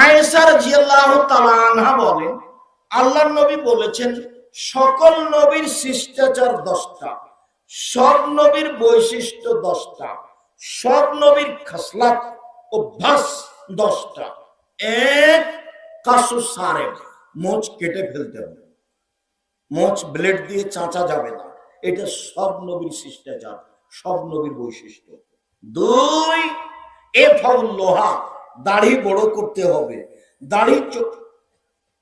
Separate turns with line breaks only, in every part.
আয়েশা রাদিয়াল্লাহু তাআলা আনহা বলেন, আল্লাহর নবী বলেছেন, সকল নবীর শিষ্টাচার 10টা, সব নবীর বৈশিষ্ট্য 10টা, সব নবীর খাসলাত অভ্যাস 10টা। এক, কাসু সারেব, মোচ কেটে ফেলতে হবে, মোচ ব্লেড দিয়ে চাঁচা যাবে না, এটা সব নবীর শিষ্টাচার, সব নবীর বৈশিষ্ট্য। দুই, এফাউল লোহা, দাড়ি বড় করতে হবে, দাড়ি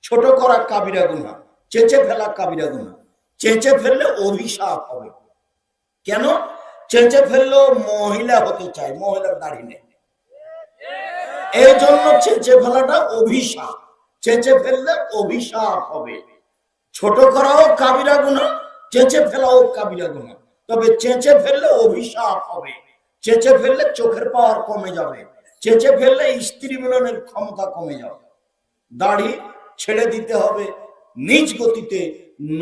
ছোট করা কাবিরা গুনাহ, চেঁচে ফেলা কাবিরা গুনাহ। চেঁচে ফেললে অভিশাপ হবে। কেন? চেঁচে ফেললেও মহিলা হতে চায়, মহিলার দাড়ি নেই, এই জন্য চেঁচে ফেলাটা অভিশাপ, চেঁচে ফেললে অভিশাপ হবে। ছোট করাও কাবিরা গুনাহ, চেঁচে ফেলাও কাবিরা গুনাহ, তবে চেঁচে ফেললে অভিশাপ হবে। চেঁচে ফেললে চোখের পাওয়ার কমে যাবে, চেঁচে ফেললে স্ত্রী মিলনের ক্ষমতা কমে যাবে। দাড়ি ছেড়ে দিতে হবে নিজ গতিতে,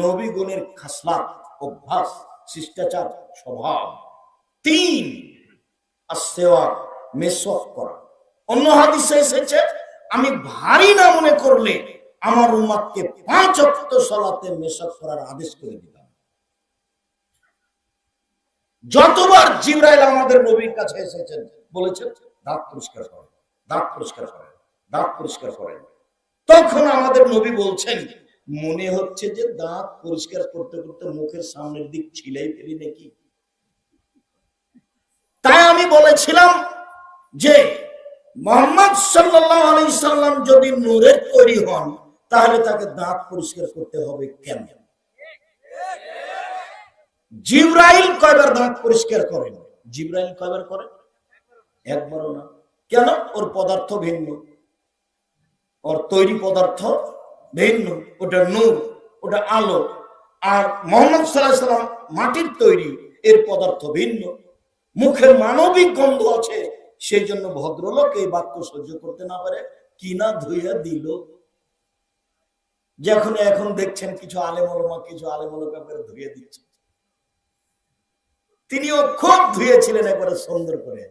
নবীগণের খাসলাত অভ্যাস শিষ্টাচার স্বভাব। তিন, আসওয়াক, মেসওয়াক করা। অন্য হাদিসে এসেছে, আমি ভারী না মনে করলে আমার উম্মতকে 5 ওয়াক্ত সালাতে মেসওয়াক করার আদেশ করে দিলাম। যতবার জিবরাইল আমাদের নবীর কাছে এসেছেন বলেছেন, দাঁত পরিষ্কার করেন, দাঁত পরিষ্কার করেন, দাঁত পরিষ্কার করেন, তখন আমাদের নবী বলছেন, মনে হচ্ছে যে দাঁত পরিষ্কার করতে করতে মুখের সামনের দিক ছিলাই ফেলি নাকি। তাই আমি বলেছিলাম যে মুহাম্মদ সাল্লাল্লাহু আলাইহি সাল্লাম যদি নূরের তৈরি হন, তাহলে তাকে দাঁত পরিষ্কার করতে হবে কেন? জিবরাইল কয়বার দাঁত পরিষ্কার করেন? জিবরাইল কয়বার করেন? একবারও না। কেন? ওর পদার্থ ভিন্ন, ওর তৈরি পদার্থ ভিন্ন, ওটা নূর, ওটা আলো। আর মুহাম্মদ সাল্লাল্লাহু আলাইহি সাল্লাম মাটির তৈরি, এর পদার্থ ভিন্ন, মুখের মানবিক গন্ধ আছে, সেই জন্য ভদ্রলোক এই বাক্য সহ্য করতে না পারে কিনা ধুইয়া দিল। যখন এখন দেখছেন কিছু আলেম ওলামা, কিছু আলেম ওলামা ধুইয়ে দিচ্ছে, তিনিও খুব ধুয়েছিলেন একবারে সুন্দর করে।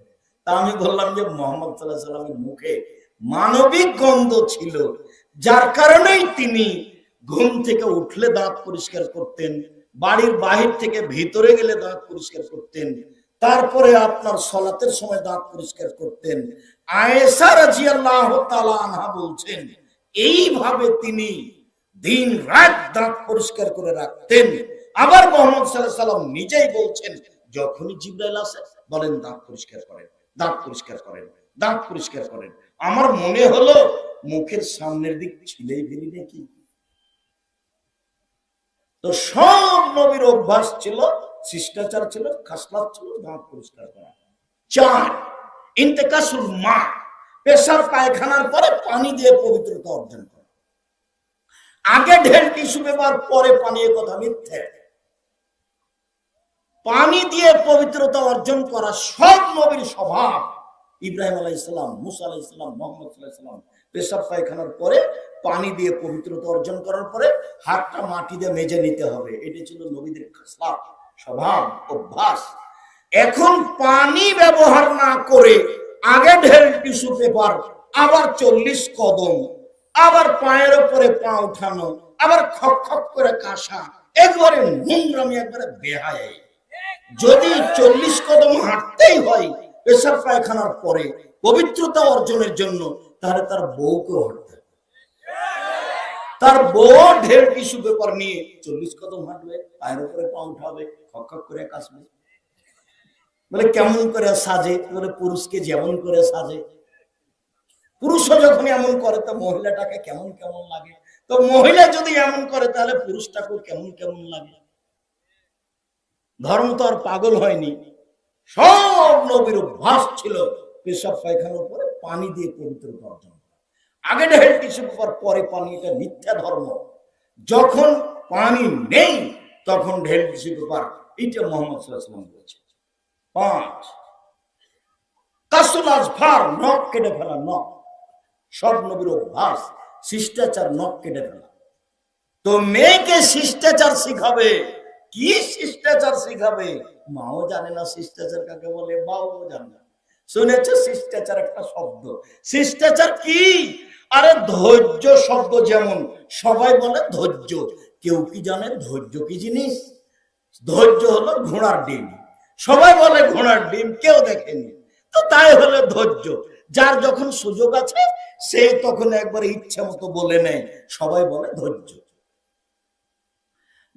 তা আমি বললাম যে মুহাম্মদ সাল্লাল্লাহু আলাইহি সাল্লামের মুখে মানবিক গন্ধ ছিল, যার কারণেই তিনি ঘুম থেকে উঠলে দাঁত পরিষ্কার করতেন, বাড়ির বাহির থেকে ভিতরে গেলে দাঁত পরিষ্কার করতেন, তারপরে আপনার সালাতের সময় দাঁত পরিষ্কার করতেন। আয়েশা রাদিয়াল্লাহু তাআলা আনহা বলছেন, এইভাবে তিনি দিন রাত দাঁত পরিষ্কার করে রাখতেন। আবার মুহাম্মদ সাল্লাল্লাহু আলাইহি সাল্লাম নিজেই বলছেন, যখনই জিবরাইল আসে বলেন দাঁত পরিষ্কার করেন, দাঁত পরিষ্কার করেন, দাঁত পরিষ্কার করেন। আমার মনে হলো মুখের সামনের দিক ছিলেই ফেলি নাকি। তো সব নবীর অভ্যাস ছিল, শিষ্টাচার ছিল, খাসলাত ছিল দাঁত পরিষ্কার করা। 4, ইন্তেকাসুল মা, পেশাব পায়খানার পরে পানি দিয়ে পবিত্রতা অর্জন করা। আগে ঢেল টিস্যু পেপার, পরে পানি, এ কথা মিথ্যে। পানি দিয়ে পবিত্রতা অর্জন করা সব নবীর স্বভাব। ইব্রাহিম আলাইহিস সালাম, মুসা আলাইহিস সালাম, মুহাম্মদ সাল্লাল্লাহু আলাইহি সাল্লাম পেশাব পায়খানার পরে পানি দিয়ে পবিত্রতা অর্জন করার পরে হাতটা মাটি দিয়ে মেজে নিতে হবে, এটা ছিল নবীদের খাসলাত স্বভাব অভ্যাস। এখন পানি ব্যবহার না করে আগে ঢেল টিস্যু পেপার, আবার 40 কদম, আবার পায়ের উপরে পা উঠানো, আবার খক খক করে কাশা, একবারে নোংরামি, একবারে বেহায়া। যদি 40 কদম হাঁটতেই হয় পেশাব পায়খানার পরে পবিত্রতা অর্জনের জন্য, তাহলে তার বউকেও হাঁটতে হবে। তার বউ ঢের টিস্যু পেপার নিয়ে 40 কদম হাঁটবে, পায়ের উপরে পা উঠাবে, খক খক করে কাশবে। বলে কেমন করে সাজে? বলে পুরুষকে যেমন করে সাজে। পুরুষও যখন এমন করে তো মহিলাটাকে কেমন কেমন লাগে, তো মহিলা যদি এমন করে তাহলে পুরুষটাকেও কেমন কেমন লাগে। ধর্ম তো আর পাগল হয়নি। সব নবীর অভ্যাস ছিল পেশাব পায়খানার উপরে পানি দিয়ে পবিত্রতা অর্জন করা। আগে ঢেল টিস্যু পেপার, পরে পানি, এটা মিথ্যা ধর্ম। যখন পানি নেই তখন ঢেল টিস্যু পেপার, এটা মুহাম্মদ সাল্লাল্লাহু আলাইহি ওয়াসাল্লাম বলেছে। 5, কাসুল আজফার, নখ কেটে ফেলা। নখ সব নবীর অভ্যাস, শিষ্টাচার, নখ কেটে ফেলা। তো মেয়েকে শিষ্টাচার শিখাবে, কি শিষ্টাচার শিখাবে? মাও জানে না শিষ্টাচার কাকে বলে, বাবাও জানে না। শুনেছে শিষ্টাচার একটা শব্দ, শিষ্টাচার কি? আরে ধৈর্য শব্দ যেমন সবাই বলে ধৈর্য, কেউ কি জানে ধৈর্য কি জিনিস? ধৈর্য হলো ঘোড়ার ডিম। সবাই বলে ঘোড়ার ডিম, কেউ দেখেনি। তো তাই হলো ধৈর্য। যার যখন সুযোগ আছে সে তখন একবারে ইচ্ছা মতো বলে নেয়, সবাই বলে ধৈর্য।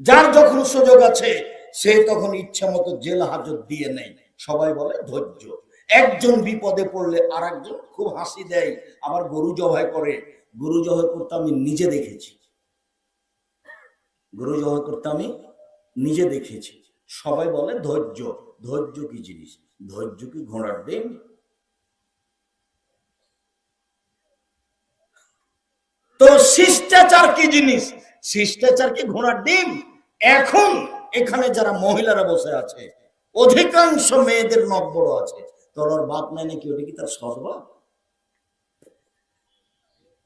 যার যখন সুযোগ আছে সে তখন ইচ্ছা মতো জেল হাজত দিয়ে নেয়, সবাই বলে ধৈর্য। একজন বিপদে পড়লে আর একজন খুব হাসি দেয়, আবার গরু জবাই করে। গরু জবাই করতে আমি নিজে দেখেছি, গরু জবাই করতে আমি নিজে দেখেছি। সবাই বলে ধৈর্য। ধৈর্য কি জিনিস? ধৈর্য কি ঘোড়ার ডিম? তো শিষ্টাচার কি জিনিস? শিষ্টাচার কি ঘোড়ার ডিম? এখন এখানে যারা মহিলারা বসে আছে অধিকাংশ মেয়েদের নখ বড় আছে, তোর ওর বাপ নাই নাকি? ওটা কি তার সৎ বাপ?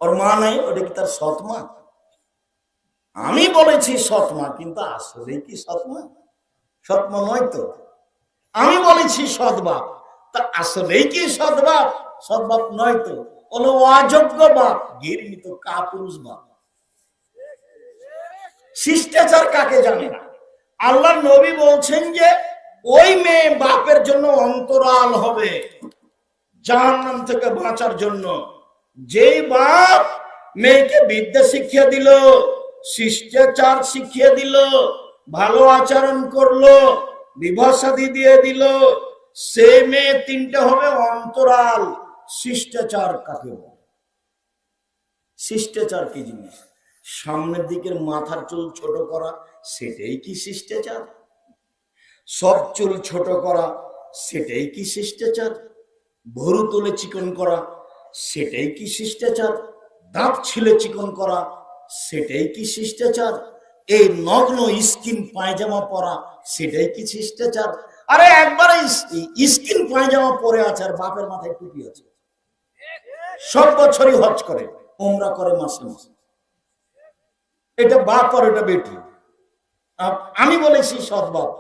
ওর মা নাই, ওটা কি তার সৎ মা? আমি বলেছি সৎ মা, কিন্তু আসলে কি সৎ মা? সৎ মা নয় তো। আমি বলেছি সৎ বাপ, তা আসলেই কি সৎ বাপ? সৎ বাপ নয় তো, বলো অযোগ্য বাপ, ঘৃণিত কাপুরুষ বাপ। শিষ্টাচার কাকে জানে না? আল্লাহর নবী বলছেন যে ওই মেয়ে বাপের জন্য অন্তরাল হবে জাহান্নাম থেকে বাঁচার জন্য। যেই বাপ মেয়েকে বিদ্যা শিখিয়ে দিল, শিষ্টাচার শিখিয়ে দিল, ভালো আচরণ করলো, বিবাহ শাদী দিয়ে দিল, সে মেয়ে তিনটে হবে অন্তরাল। শিষ্টাচার কাকে বলে? শিষ্টাচার কি জিনিস? সামনের দিকের মাথার চুল ছোট করা, সেটাই কি শিষ্টাচার? সব চুল ছোট করা, সেটাই কি শিষ্টাচার? ভরু তুলে চিকন করা, সেটাই কি শিষ্টাচার? দাঁত ছিলে চিকন করা, সেটাই কি শিষ্টাচার? এই নগ্ন স্কিন পায়জামা পরা, সেটাই কি শিষ্টাচার? আরে একবারে স্কিন পায়জামা পরে আছে আর বাপের মাথায় টুপি আছে, সব বছরই হজ করে, ওমরা করে মাসে মাসে। এটা বাপ আর এটা বেটি। আমি বলেছি সৎ বাপ,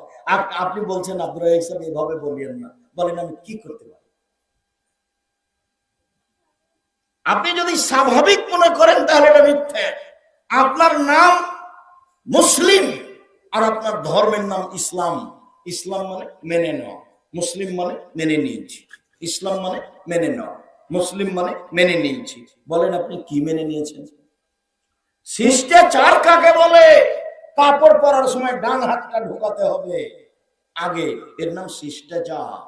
আপনি বলছেন আব্দুর রাজ্জাক সাহেব এভাবে বলিয়েন না। বলেন আমি কি করতে পারি? আপনি যদি স্বাভাবিক মনে করেন তাহলে এটা মিথ্যে। আপনার নাম মুসলিম আর আপনার ধর্মের নাম ইসলাম। ইসলাম মানে মেনে নেওয়া, মুসলিম মানে মেনে নিয়েছি। ইসলাম মানে মেনে নেওয়া, মুসলিম মানে মেনে নিয়েছি। বলেন আপনি কি মেনে নিয়েছেন? শিষ্টাচার কাকে বলে? কাপড় পরার সময় ডান হাতটা ঢোকাতে হবে আগে, এর নাম শিষ্টাচার।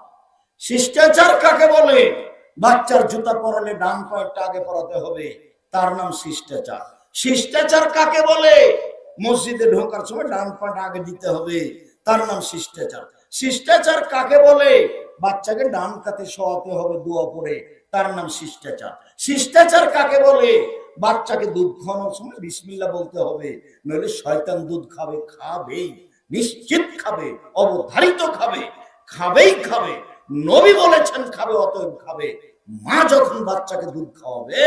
শিষ্টাচার কাকে বলে? বাচ্চার জুতা পরালে ডান পায়েরটা আগে পরাতে হবে, তার নাম শিষ্টাচার। শিষ্টাচার কাকে বলে? মসজিদে ঢোকার সময় ডান পাটা আগে দিতে হবে, তার নাম শিষ্টাচার। শিষ্টাচার কাকে বলে? বাচ্চাকে ডান কাতে শোয়াতে হবে দোয়া পড়ে, তার নাম শিষ্টাচার। শিষ্টাচার কাকে বলে? বাচ্চাকে দুধ খাওয়ানোর সময় বিসমিল্লাহ বলতে হবে, নইলে শয়তান দুধ খাবে, খাবেই, নিশ্চিত খাবে, অবধারিত খাবে, খাবেই খাবে। নবী বলেছেন খাবে, অতএব খাবে। মা যখন বাচ্চাকে দুধ খাওয়াবে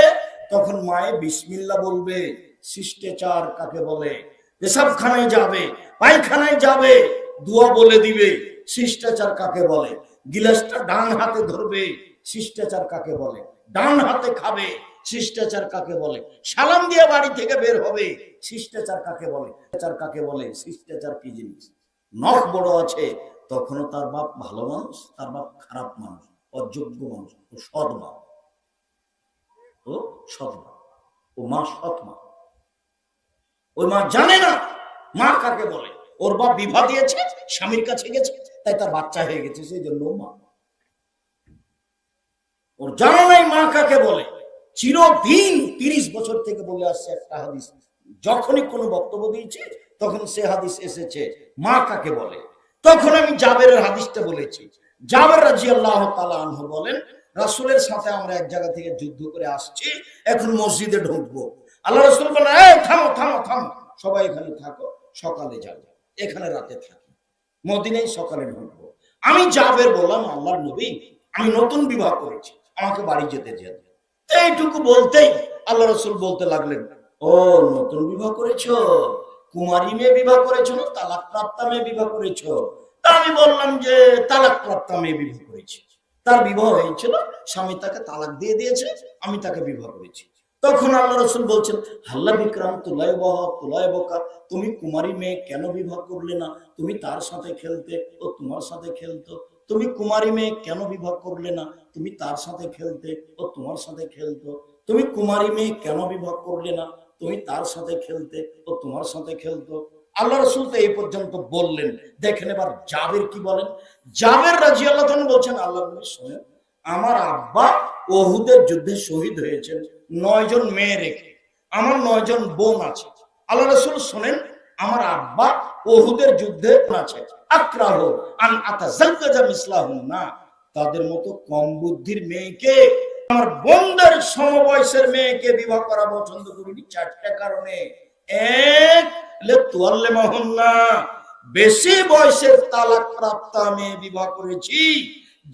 তখন মায়ে বিসমিল্লাহ বলবে। শিষ্টাচার কাকে বলে? পেশাবখানায় যাবে, পায়খানায় যাবে, দোয়া বলে দিবে। শিষ্টাচার কাকে বলে? গিলাসটা ডান হাতে ধরবে। শিষ্টাচার কাকে বলে? ডান হাতে খাবে। শিষ্টাচার কাকে বলে? সালাম দিয়ে বাড়ি থেকে বের হবে। শিষ্টাচার কাকে বলে? শিষ্টাচার কাকে বলে? শিষ্টাচার কি জিনিস? নখ বড় আছে তখনও তার বাপ ভালো মানুষ, তার বাপ খারাপ মানুষ, অযোগ্য মানুষ, ও সৎ বাপ, ও সৎ বাপ, ও মা সৎ মা। ওই মা জানে না মা কাকে বলে। ওর বাপ বিবাহ দিয়েছে, স্বামীর কাছে গেছে, তাই তার বাচ্চা হয়ে গেছে, সেই জন্য মা। ওর জানা নাই মা কাকে বলে। চিরদিন 30 বছর থেকে বলে আসছে একটা হাদিস, যখনই কোনো বক্তব্য দিয়েছে তখন সে হাদিস এসেছে মা কাকে বলে। তখন আমি জাবেরের হাদিসটা বলেছি। জাবের রাদিয়াল্লাহু তাআলা আনহু বলেন, রাসূলের সাথে আমরা এক জায়গা থেকে যুদ্ধ করে আসছি, এখন মসজিদে ঢুকবো। আল্লাহ রাসূল বলেন, এই থামো থামো থামো, সবাই এখানে থাকো, সকালে যাবো, এখানে রাতে থাকি, মদিনায় সকালে ঢুকবো। আমি জাবের বললাম, আল্লাহর নবী আমি নতুন বিবাহ করেছি, আমাকে বাড়ি যেতে যেতে। এইটুকু বলতেই আল্লাহ রাসূল বলতে লাগলেন, ও নতুন বিবাহ করেছো? কুমারী মেয়ে বিবাহ করেছো না তালাক প্রাপ্তা মেয়ে বিবাহ করেছো? তা আমি বললাম যে তালাক প্রাপ্তা মেয়ে বিবাহ করেছি। তার বিবাহ হয়েছিল, স্বামী তাকে তালাক দিয়ে দিয়েছে, আমি তাকে বিবাহ করেছি। তখন আল্লাহ রাসূল বলছেন, হাল্লা বিক্রাম তুলাই বহ তুলাই বকা, তুমি কুমারী মেয়ে কেন বিবাহ করলে না? তুমি তার সাথে খেলতে, ও তোমার সাথে খেলতো। তুমি কুমারী মেয়ে কেন বিবাহ করলে না? তুমি তার সাথে খেলতে, ও তোমার সাথে খেলতো। তুমি কুমারী মেয়ে কেন বিবাহ করলে না? তুমি তার সাথে খেলতে, ও তোমার সাথে খেলতো। আল্লাহ রাসূল তো এই পর্যন্ত বললেন। দেখেন এবার জাবের কি বলেন। জাবের রাদিয়াল্লাহু আনহু বলছেন, আল্লাহ নবী শুনেন, আমার আব্বা উহুদের যুদ্ধে শহীদ হয়েছেন 9 জন মেয়ে রেখে, আমার 9 জন বোন আছে। আল্লাহ রাসূল শুনেন, আমার আব্বা উহুদের যুদ্ধে আছে, আকরাহু আন আতাযাক্কাজা মিসলাহুন্না, তাদের মতো কম বুদ্ধির মেয়েকে, আমার বোনদের সমবয়সের মেয়েকে বিবাহ করা পছন্দ করিনি 4টা কারণে। এক, লিতুআল্লিমাহুন্না, বেশি বয়সের তালাক প্রাপ্ত মেয়ে বিবাহ করেছি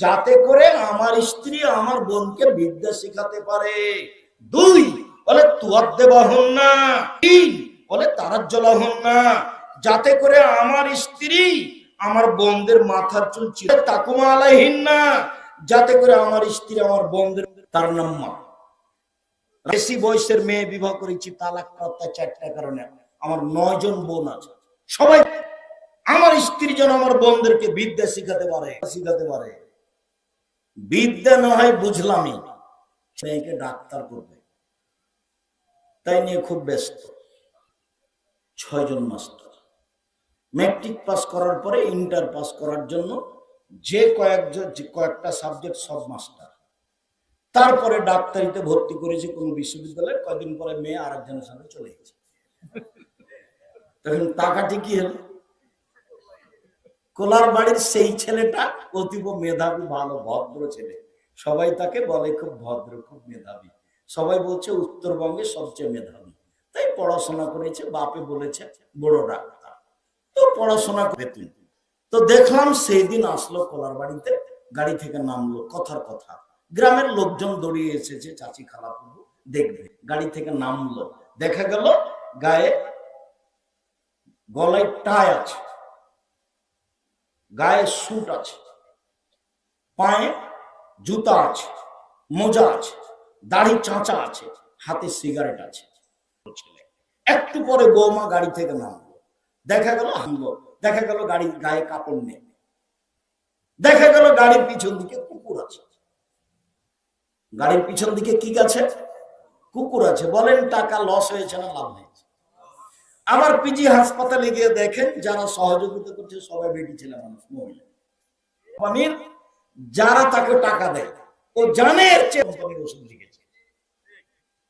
যাতে করে আমার স্ত্রী আমার বোনকে বিদ্যা শেখাতে পারে। 2, বলে তুয়াদ্দেবাহুন্না, 3, বলে তারাজ্জুলাহুন্না, যাতে করে আমার স্ত্রী আমার বোনদের মাথার চুল ছিঁড়ে তাকুমা আলাইহিন্না, যাতে করে আমার স্ত্রী আমার বোনদের তার নাম্মা। বেশি বয়সের মেয়ে বিবাহ করেছি তালাক প্রাপ্ত 4টা কারণে। আমার 9 জন বোন আছে, সবাই আমার স্ত্রী যেন আমার বোনদেরকে বিদ্যা শিখাতে পারে। বিদ্যা না হয় বুঝলামই, মেয়েকে ডাক্তার করবে, তাই নিয়ে খুব ব্যস্ত। 6 জন মাস্টার, ম্যাট্রিক পাস করার পরে ইন্টার পাস করার জন্য যে কয়েকটা সাবজেক্ট সব মাস্টার। তারপরে ডাক্তারিতে ভর্তি করেছে কোন বিশ্ববিদ্যালয়ে, কয়েকদিন পরে মেয়ে আরেকজনের সাথে চলে গেছে। তখন টাকাটি কি হলো? কোলার বাড়ির সেই ছেলেটা অতীব মেধাবী, ভালো ভদ্র ছেলে, সবাই তাকে বলে খুব ভদ্র, খুব মেধাবী, সবাই বলছে উত্তরবঙ্গে সবচেয়ে মেধাবী, তাই পড়াশোনা করেছে, বাপে বলেছে বড় ডাক্তার, তো পড়াশোনা করে তুই। তো দেখলাম সেই দিন আসলো কোলার বাড়িতে, গাড়ি থেকে নামলো, কথার কথা গ্রামের লোকজন দৌড়িয়ে এসেছে, চাচি খালাপুরু দেখবে, গাড়ি থেকে নামলো, দেখা গেল গায়ে গলায় টাই আছে, গায়ে স্যুট আছে, পায়ে জুতা আছে, মোজা আছে, দাড়ি চাঁচা আছে, হাতে সিগারেট আছে। একটু পরে বৌমা গাড়ি থেকে নামলো, দেখা গেল হামলো, দেখা গেল গাড়ি গায়ে কাপড় নেই, দেখা গেল গাড়ির পিছন দিকে কুকুর আছে। গাড়ির পিছন দিকে কি আছে? কুকুর আছে। বলেন টাকা লস হয়েছে না লাভ হয়েছে? আবার পিজি হাসপাতালে গিয়ে দেখেন যারা সহযোগিতা করছে সবাই বেটি ছেলে মানুষ, মহিলা। কোম্পানির যারা তাকে টাকা দেয় ও জানে এর চেয়ে কোম্পানির ওষুধ লিখেছে।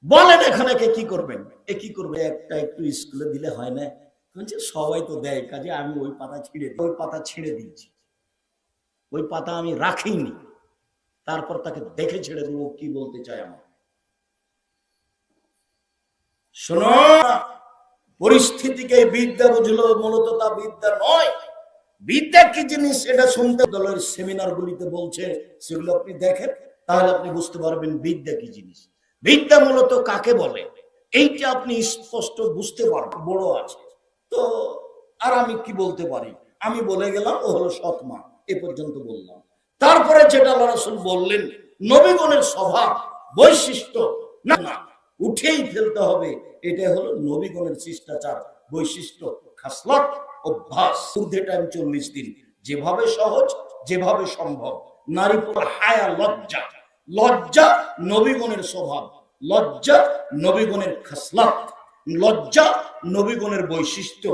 বলেন এখানে কে কি করবেন? এ কি করবে? একটা একটু স্কুলে দিলে হয় না? বলছে সবাই তো দেয়, কাজে আমি ওই পাতা ছিঁড়ে দিয়েছি, ওই পাতা আমি রাখিনি, তারপর তাকে দেখে ছেড়ে দেবো কি বলতে চায় আমার। শোনো, পরিস্থিতিকে বিদ্যা বুঝলো, মূলত তা বিদ্যা নয়। বিদ্যা কি জিনিস এটা শুনতে দলের সেমিনার গুলিতে বলছে, সেগুলো আপনি দেখেন, তাহলে আপনি বুঝতে পারবেন বিদ্যা কি জিনিস। বিদ্যা মূলত কাকে বলে এইটা আপনি স্পষ্ট বুঝতে পারবেন। বড় আছে তো আর আমি কি বলতে পারি? আমি বলে গেলাম ও হলো সৎমা, এ পর্যন্ত বললাম। তারপরে যেটা আল্লাহ রাসূল বললেন, নবীগণের স্বভাব বৈশিষ্ট্য না না উঠেই ফেলতে হবে, এটা হলো নবীগণের শিষ্টাচার, বৈশিষ্ট্য, খাসলত, অভ্যাস। ঊর্ধ্বে টাইম 40 দিন, যেভাবে সহজ, যেভাবে সম্ভব। নারী পুরো হায়া, লজ্জা, লজ্জা নবীগণের স্বভাব, লজ্জা নবীগণের খাসলত, লজ্জা নবীগণের বৈশিষ্ট্য।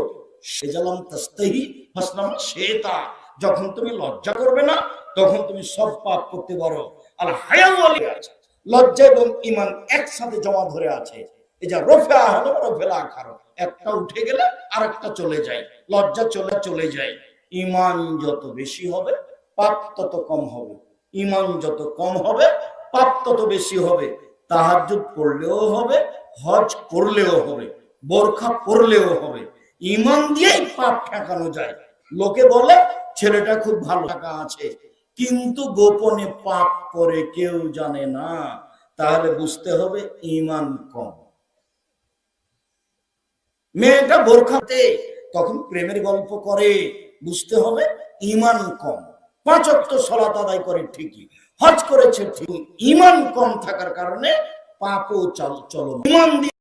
সেজালাম তাস্তাহি ফাসলাম শেতা, যখন তুমি লজ্জা করবে না তখন তুমি সব পাপ করতে পারো। আল হায়া ওয়ালি আছে, লজ্জা এবং ঈমান একসাথে জমা ধরে আছে। এই যে রফা হলো রফেলা আখার, একটা উঠে গেলে আরেকটা চলে যায়, লজ্জা চলে যায়। ঈমান যত বেশি হবে পাপ তত কম হবে, ঈমান যত কম হবে পাপ তত বেশি হবে। তাহাজ্জুদ পড়লেও হবে, হজ করলেও হবে, বোরখা পরলেও হবে। ঈমান দিয়েই পাপ ঠেকানো যায়। লোকে বলে ছেলেটা খুব ভালো, টাকা আছে, কিন্তু গোপনে পাপ করে কেউ জানে না, তাহলে বুঝতে হবে ঈমান কম। মেয়েটা বোরখাতে তখন প্রেমের গল্প করে, বুঝতে হবে ঈমান কম। 5 ওয়াক্ত সালাত আদায় করে ঠিকই, হজ করেছে ঠিক, ঈমান কম থাকার কারণে পাপও চলমান।